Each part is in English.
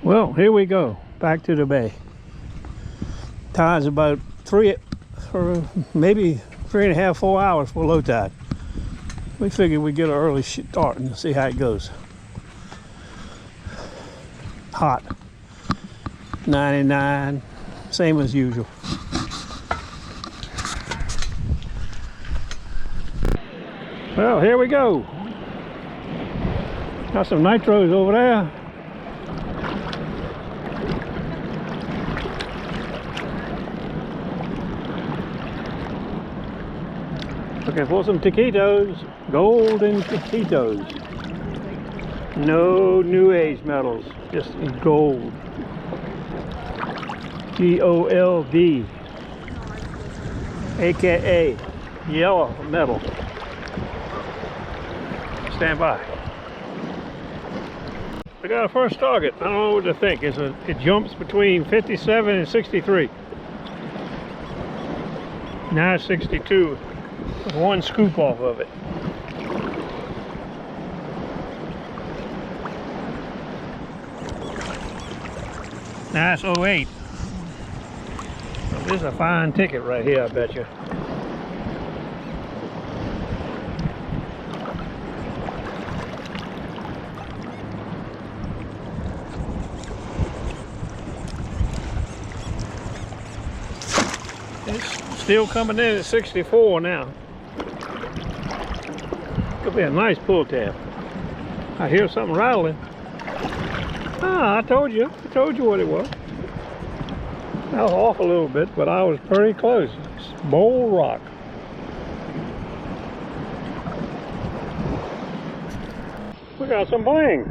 Well, here we go, back to the bay. Tide's about 3 or maybe 3.5, 4 hours for low tide. We figured we'd get an early start and see how it goes. Hot, 99, same as usual. Well, here we go. Got some nitros over there. Looking for some taquitos, golden taquitos. No new age metals, just gold. G-O-L-D, aka yellow metal. Stand by. I got a first target. I don't know what to think. It jumps between 57 and 63. Now it's 62. With one scoop off of it. Now it's 08. This is a fine ticket right here, I bet you. It's still coming in at 64 now. Could be a nice pull tab. I hear something rattling. Ah, I told you what it was. I was off a little bit, but I was pretty close. It's bold rock. We got some bling.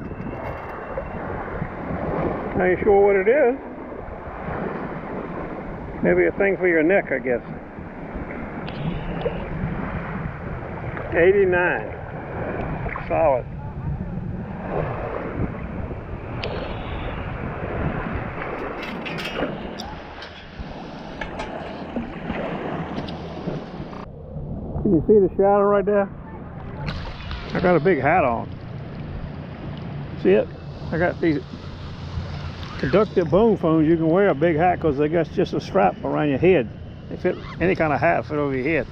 I ain't sure what it is. Maybe a thing for your neck, I guess. 89. Solid. Can you see the shadow right there? I got a big hat on. See it? I got these conductive bone phones. You can wear a big hat because they got just a strap around your head. They fit any kind of hat, fit over your head.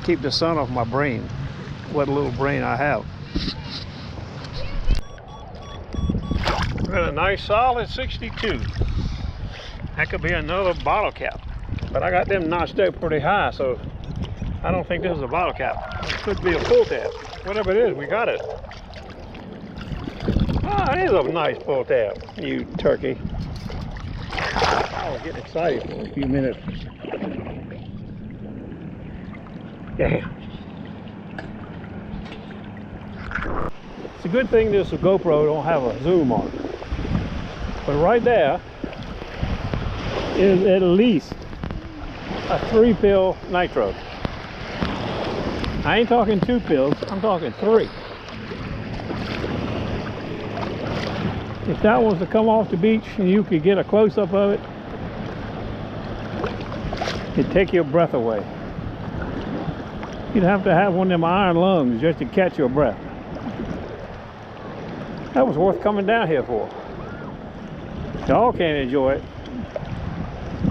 Keep the sun off my brain. What little brain I have. Got a nice solid 62. That could be another bottle cap, but I got them notched up pretty high, so I don't think this is a bottle cap. It could be a pull tab. Whatever it is, we got it. Ah, it is a nice pull tab, you turkey. I was getting excited for a few minutes. Damn. It's a good thing this GoPro don't have a zoom on it. But right there is at least a 3-pill nitro. I ain't talking 2 pills, I'm talking 3. If that was to come off the beach and you could get a close-up of it, it'd take your breath away. You'd have to have one of them iron lungs just to catch your breath. That was worth coming down here for. Y'all can't enjoy it,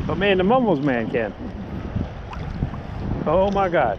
but man, the mumbles man can. Oh my God.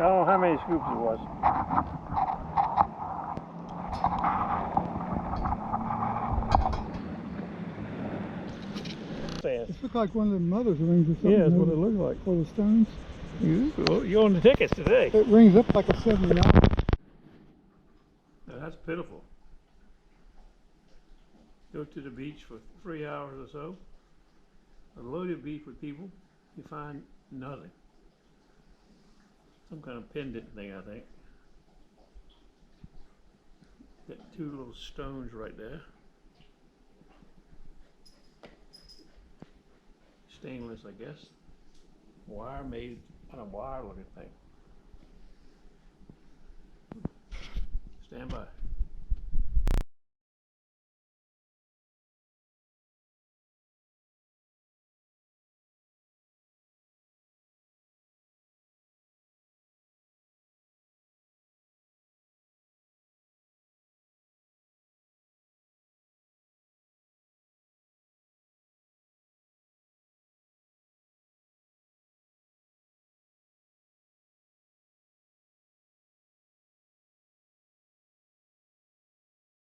don't know how many scoops it was. Fast. It looks like one of the mother's rings or something. Yeah, that's what it looks like. For the stones. You own the tickets today. It rings up like a 79. Now, that's pitiful. Go to the beach for 3 hours or so. A loaded beach with people. You find nothing. Some kind of pendant thing, I think. Got two little stones right there. Stainless, I guess. Wire made, kind of wire looking thing. Stand by.